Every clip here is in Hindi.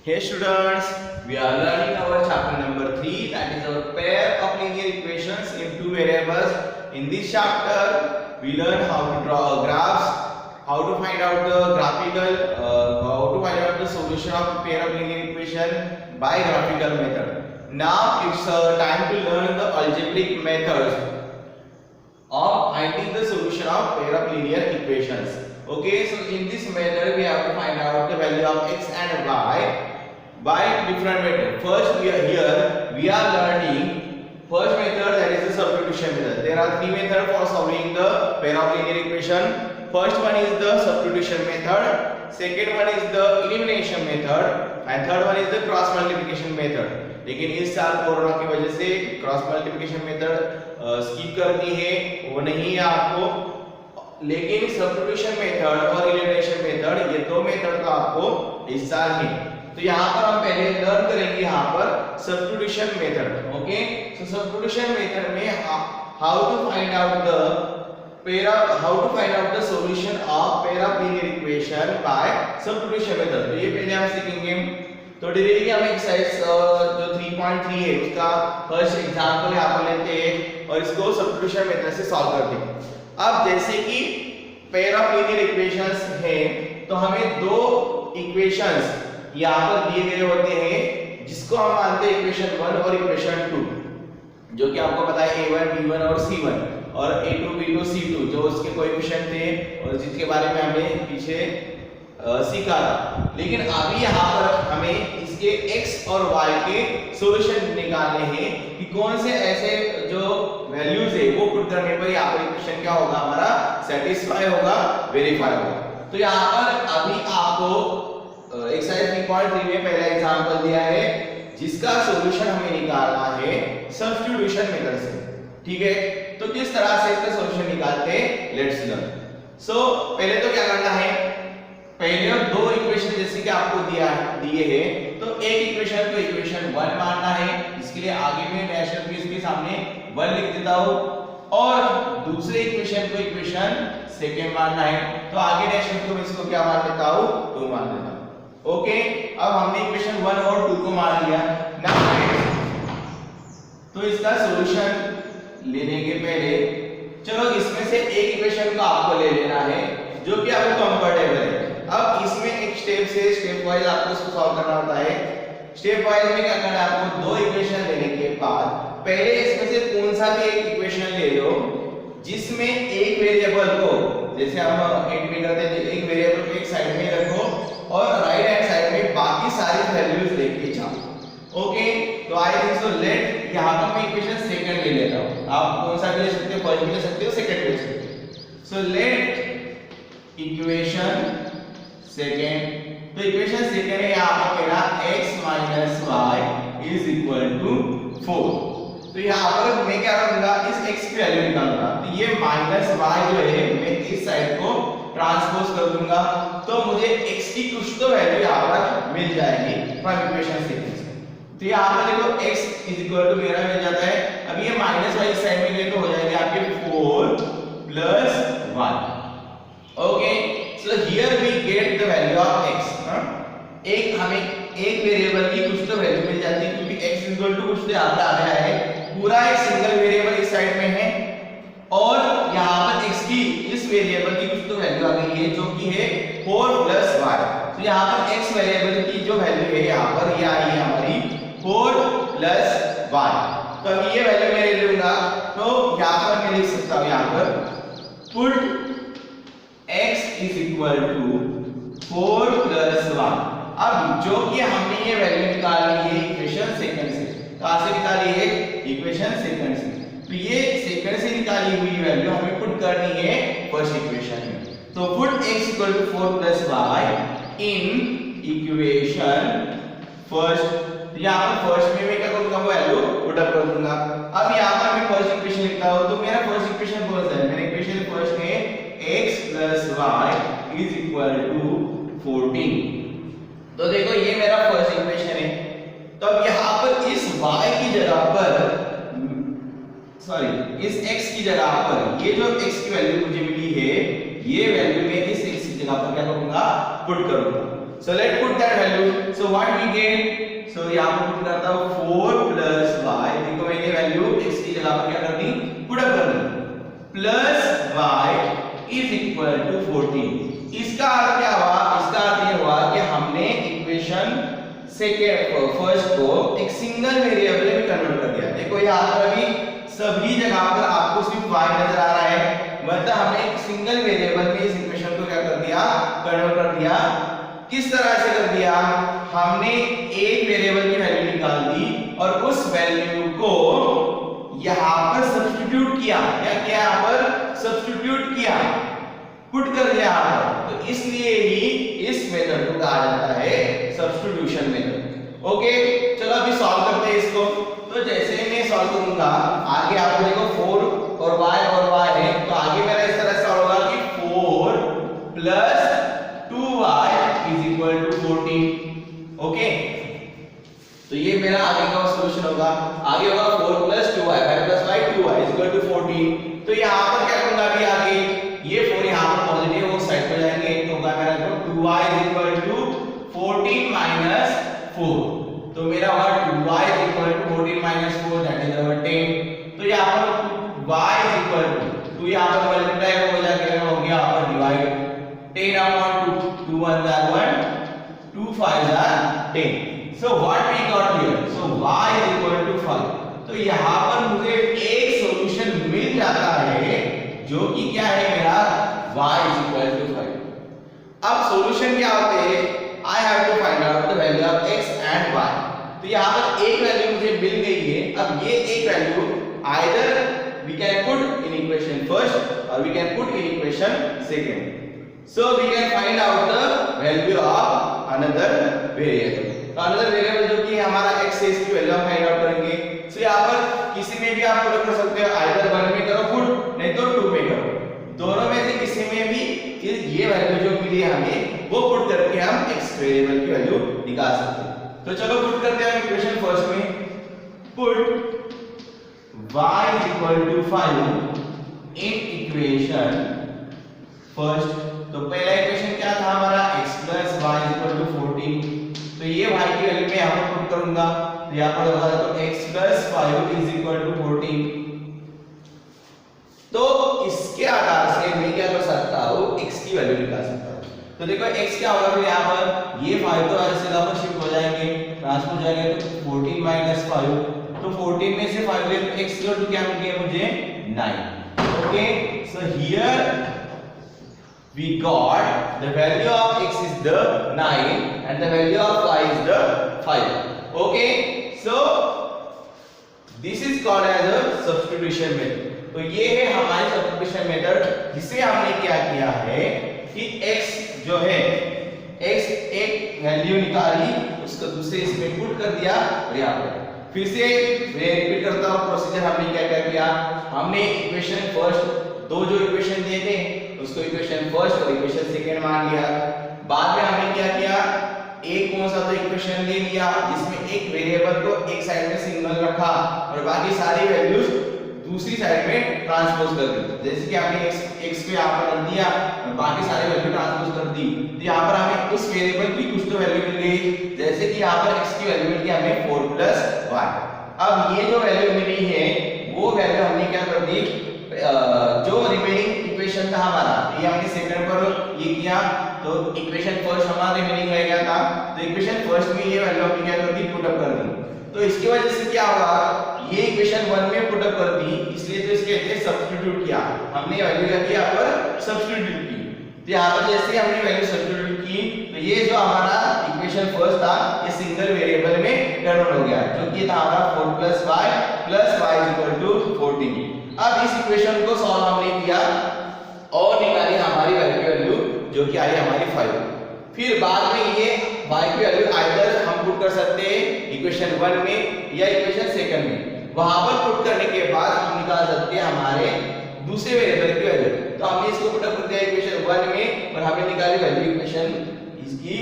Hey students, we are learning our chapter number 3, that is our pair of linear equations in two variables. In this chapter, we learn how to draw graphs, how to find out the how to find out the solution of a pair of linear equation by graphical method. Now it's time to learn the algebraic methods of finding the solution of pair of linear equations. Okay, so in this method we have to find out the value of x and y by different method. First we are learning first method, that is the substitution method. There are three methods for solving the pair of linear equation. First one is the substitution method, second one is the elimination method and third one is the cross multiplication method. लेकिन इस साल कोरोना की वजह से क्रॉस मल्टीप्लिकेशन मेथड स्किप कर दी है, वो नहीं है आपको, लेकिन सब्स्टिट्यूशन मेथड और एलिमिनेशन मेथड ये दो मेथड तो आपको इस साल है। तो यहाँ पर हम पहले लर्न करेंगे यहाँ पर substitution method. Okay, so substitution method में how to find out the solution of pair of linear equation by substitution method. तो ये पहले हम सीखेंगे। तो डायरेक्टली हम एक्सरसाइज जो 3.3 है उसका फर्स्ट एग्जांपल यहाँ पर लेते हैं और इसको सब्स्टिट्यूशन मेथड से सॉल्व करते हैं। अब जैसे कि पेयर ऑफ लीनियर इक्वेशंस हैं तो हमें दो इक्वेशंस यहाँ पर दिए गए होते हैं जिसको हम मानते हैं इक्वेशन 1 और इक्वेशन 2, जो कि आपको पता है a1 b1 और c1 और a2 b2 c2 जो उसके कोएफिशिएंट थे और जिसके बारे में हमने पीछे सीखा था। लेकिन अभी यहाँ पर हमें इसके x और y के सॉल्यूशन निकालने हैं कि कौन से ऐसे जो वैल्यूज है वो पुट करने पर यहाँ पर इक्वेशन क्या होगा, हमारा सेटिस्फाई होगा, वेरीफाई होगा। तो यहाँ पर अभी आपको एक्सरसाइज 3.3 में पहला एग्जांपल दिया है जिसका सॉल्यूशन हमें निकालना है सब्स्टिट्यूशन मेथड से। ठीक है, तो किस तरह से इसका सॉल्यूशन निकालते हैं, लेट्स लर्न। सो पहले तो क्या करना है, पहले दो इक्वेशन जैसे कि आपको दिए हैं तो एक इक्वेशन को इक्वेशन 1 मानना है, इसके लिए आगे में डैश करके इसके सामने 1 लिख देता हूं, और दूसरे इक्वेशन को इक्वेशन सेकंड मानना है तो आगे डैश करके मैं इसको क्या मान देता हूं, 2 मान देता हूं। ओके, अब हमने इक्वेशन 1 और 2 को मान लिया। नाउ तो इसका सॉल्यूशन लेने के पहले चलो इसमें से एक इक्वेशन को आपको ले लेना है जो कि आपको कंफर्टेबल है। अब इसमें एक स्टेप वाइज आपको इसको सॉल्व करना होता है। स्टेप वाइज में क्या करना है, आपको दो इक्वेशन लेने के बाद पहले इसमें से कौन सा भी एक इक्वेशन ले लो जिसमें एक वेरिएबल को, जैसे हम एंड में करते हैं, एक वेरिएबल को एक साइड में रखो और राइट हैंड साइड में बाकी सारी वैल्यूज लेके जाओ। ओके, तो आई थिंक सो लेट यहां पर मैं इक्वेशन सेकंड ले लेता हूं। आप कौन सा भी ले सकते हो, फर्स्ट भी ले सकते हो, सेकंड भी ले सकते हो। सो लेट इक्वेशन सेकंड, तो इक्वेशन सेकंड है यहाँ पर मेरा x - y is equal to 4। तो यहाँ पर मैं क्या करूंगा, इस x की वैल्यू निकालूंगा। तो ये माइनस y जो है मैं इस साइड को ट्रांसपोज कर दूंगा तो मुझे x की कुछ तो वैल्यू यहाँ पर मिल जाएगी फ्रॉम इक्वेशन सेकंड से। तो यहाँ पर देखो x इज इक्वल टू मेरा मिल जाता है। अब ये माइनस y इस साइड में गए तो हो जाएंगे आपके 4 + 1। Okay, so here we get the value of x। एक हमें एक वेरिएबल की कुछ तो वैल्यू मिल जाती है क्योंकि x इक्वल टू कुछ तो यहाँ पे आ गया है, पूरा एक सिंगल वेरिएबल इस साइड में है और यहाँ पर x की इस वेरिएबल की कुछ तो वैल्यू आ गई है जो कि है 4 + y। तो यहाँ पर x वेरिएबल की जो वैल्यू है यहाँ पर ये आई है हमारी 4 + y। तो अब ये वैल्यू मैं ले लूंगा तो यहाँ पर मैं लिख सकता हूँ, यहाँ पर put x is equal to 4 + 1। अब जो कि हमने ये वैल्यू निकाली है इक्वेशन सेकंड से, कहां से निकाली है, इक्वेशन सेकंड से। तो ये सेकंड से निकाली हुई वैल्यू हमें पुट करनी है फर्स्ट इक्वेशन में। तो put x = 4 + y in equation first. यहाँ पर फर्स्ट में मैं क्या करूंगा, वैल्यू पुट अप कर दूंगा। अब यहाँ पर मैं फर्स्ट इक्वेशन लिखता हूं तो मेरा फर्स्ट इक्वेशन कौन सा है, मेरा इक्वेशन फर्स्ट में x + y is equal to 14। तो देखो ये मेरा फर्स्ट इक्वेशन है। तो अब यहाँ पर इस y की जगह पर, सॉरी इस x की जगह पर ये जो x की वैल्यू मुझे मिली है ये वैल्यू मैं इस x की जगह पर क्या करूंगा, पुट करूंगा। So let's put that value. So what we get? So यहाँ पर पुट करता हूँ 4 plus y, देखो मैंने वैल्यू x की जगह पर क्या कर दी, पुट अप कर दी, plus y is equal to 14। इसका अर्थ क्या हुआ? इसका अर्थ ये हुआ कि हमने इक्वेशन फर्स्ट को एक सिंगल वेरिएबल में कन्वर्ट कर दिया। देखो यहाँ पर अभी सभी जगह पर आपको सिर्फ y नजर आ रहा है, मतलब हमने एक सिंगल वेरिएबल में इस इक्वेशन को क्या कर दिया, कन्वर्ट कर दिया। किस तरह से कर दिया? हमने एक वेरिएबल की वैल्यू निकाल दी और उस वैल्यू को यहां पर सब्स्टिट्यूट किया, क्या किया, यहां पर सब्स्टिट्यूट किया, पुट कर दिया यहां पर। तो इसलिए ही इस मेथड को कहा जाता है सब्स्टिट्यूशन मेथड। ओके, चलो अभी सॉल्व करते हैं इसको। तो जैसे मैं सॉल्व करूंगा, आगे आप देखो 4 और y है, तो आगे मेरा इस तरह से सॉल्व होगा कि 4 plus 2y is equal to 14। Okay, तो ये मेरा आगे का सॉल्यूशन होगा। आगे होगा 4 plus 2y, 5 plus y 2y is equal to 14। तो यहाँ पर क्या करूंगा अभी आगे, ये 4 यहाँ पर पॉजिटिव वो साइड पे जाएंगे, तो होगा मेरा 2y is equal to 14 minus 4। तो मेरा होगा 2y is equal to 14 minus 4, that is our 10। तो यहाँ पर y is equal to यहाँ पर मल्टीप्लाई हो जाएगा, हो गया यहाँ पर divide 10 upon 2, 2 1 are 1, 2 5 are 10। So what we got here? So y is equal to 5। तो यहाँ पर मुझे एक सॉल्यूशन मिल जाता है जो कि क्या है मेरा y is equal to 5। अब सॉल्यूशन क्या होते हैं? I have to find out the value of x and y। तो यहाँ पर एक वैल्यू मुझे मिल गई है। अब ये एक value either we can put in equation first or we can put in equation second। So we can find out the value of another variable। तो another variable जो कि हमारा x है, इसकी वैल्यू हम फाइंड आउट करेंगे। So यहाँ पर किसी में भी आप पुट कर सकते हो, either 1 में करो पुट, नहीं तो 2 में करो, दोनों में से किसी में भी ये वैल्यू जो मिली है हमें वो पुट करके हम x वेरिएबल की वैल्यू निकाल सकते हैं। तो चलो पुट करते हैं इक्वेशन फर्स्ट में। Put y is equal to 5 in equation first। तो पहला इक्वेशन क्या था हमारा, x plus y is equal to 14। तो ये y की वैल्यू मैं यहाँ पर पुट करूंगा, तो यहाँ पर होगा तो x plus 5 is equal to 14। तो इसके आधार से मैं क्या कर सकता हूँ, x की वैल्यू निकाल सकता हूँ। तो देखो x क्या होगा फिर यहाँ पर, ये 5 तो ऐसे जगह पर शिफ्ट हो जाएंगे, ट्रांसफर हो जाएंगे, तो 14 minus 5, तो 14 में से 5 ले तो x इक्वल टू क्या मिल गया मुझे, 9। Okay, so here we got the value of x is the 9 and the value of y is the 5। okay, so this is called as a substitution method। तो ये है हमारी सब्स्टिट्यूशन मेथड, जिसे हमने क्या किया है कि x जो है, x एक वैल्यू निकाली, उसको दूसरे इसमें पुट कर दिया, और यहाँ पर फिर से मैं रिपीट करता हूँ प्रोसीजर। हमने क्या क्या किया, हमने इक्वेशन फर्स्ट दो जो इक्वेशन दिए थे उसको इक्वेशन फर्स्ट और इक्वेशन सेकंड मान लिया। बाद में हमने क्या किया, एक कौन सा तो इक्वेशन ले लिया जिसमें एक वेरिएबल को एक साइड में सिंगल रखा और बाकी सारी वैल्यूज दूसरी साइड में ट्रांसपोज कर दी। जैसे कि हमने x पे यहाँ पर रख दिया और बाकी सारी वैल्यू ट्रांसपोज कर दी, तो यहाँ पर हमें उस वेरिएबल की कुछ तो वैल्यू मिल गई। जैसे कि यहाँ पर x की वैल्यू मिल गई हमें 4 plus y। अब ये जो वैल्यू मिली है वो वैल्यू हमने क्या कर दी, जो रिमेनिंग इक्वेशन था हमारा, ये हमने सेकंड पर ये किया, तो इक्वेशन फर्स्ट हमारा रिमेनिंग रह गया था, तो इक्वेशन फर्स्ट में ये वैल्यू हमने क्या कर दी, पुट अप कर दी। तो इसकी वजह से क्या होगा, ये इक्वेशन 1 में पुट अप कर दी, इसलिए तो इसके लिए सब्स्टिट्यूट किया हमने, वैल्यू क्या की यहाँ पर सब्स्टिट्यूट की। तो यहाँ पर जैसे हमने वैल्यू सब्स्टिट्यूट की, तो ये जो हमारा इक्वेशन फर्स्ट था ये सिंगल वेरिएबल में कन्वर्ट हो गया, जो कि था हमारा 4 plus y is equal to 14। अब इस इक्वेशन को सॉल्व हमने किया और निकाली हमारी वैल्यू जो कि आई हमारी 5। फिर बाद में ये y की वैल्यू आइदर हम पुट कर सकते हैं इक्वेशन 1 में या इक्वेशन सेकंड में, वहां पर पुट करने के बाद हम निकाल सकते हैं हमारे दूसरे वेरिएबल की वैल्यू। तो हमने इसको पुट अप कर दिया इक्वेशन 1 में और हमने निकाली वैल्यू इक्वेशन इसकी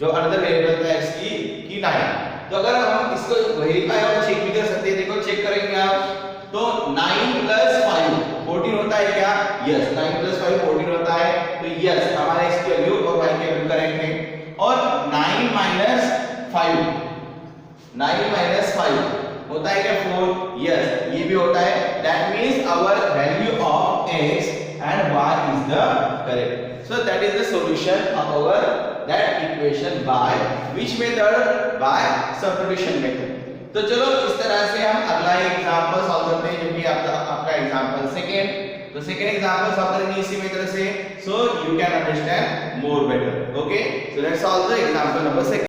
जो अनदर वेरिएबल था x की 9। तो अगर हम इसको वेरीफाई और चेक भी कर सकते हैं, देखो चेक करेंगे आप, तो 9 plus 5 14 होता है क्या, यस, 9 plus 5 14 होता है, तो यस हमारे x की वैल्यू और y की वैल्यू करेक्ट है। और 9 minus 5 होता है क्या 4? यस, ये भी होता है. That means our value of x and y is the correct. So that is the solution of our that equation by which method? By substitution method. तो चलो इस तरह से हम अगला एग्जांपल सॉल्व करते हैं, जो कि आपका एग्जांपल सेकंड. तो सेकंड एग्जांपल सॉल्व करेंगे इसी मेथड से, so you can understand more better. Okay, so let's solve the example number 2.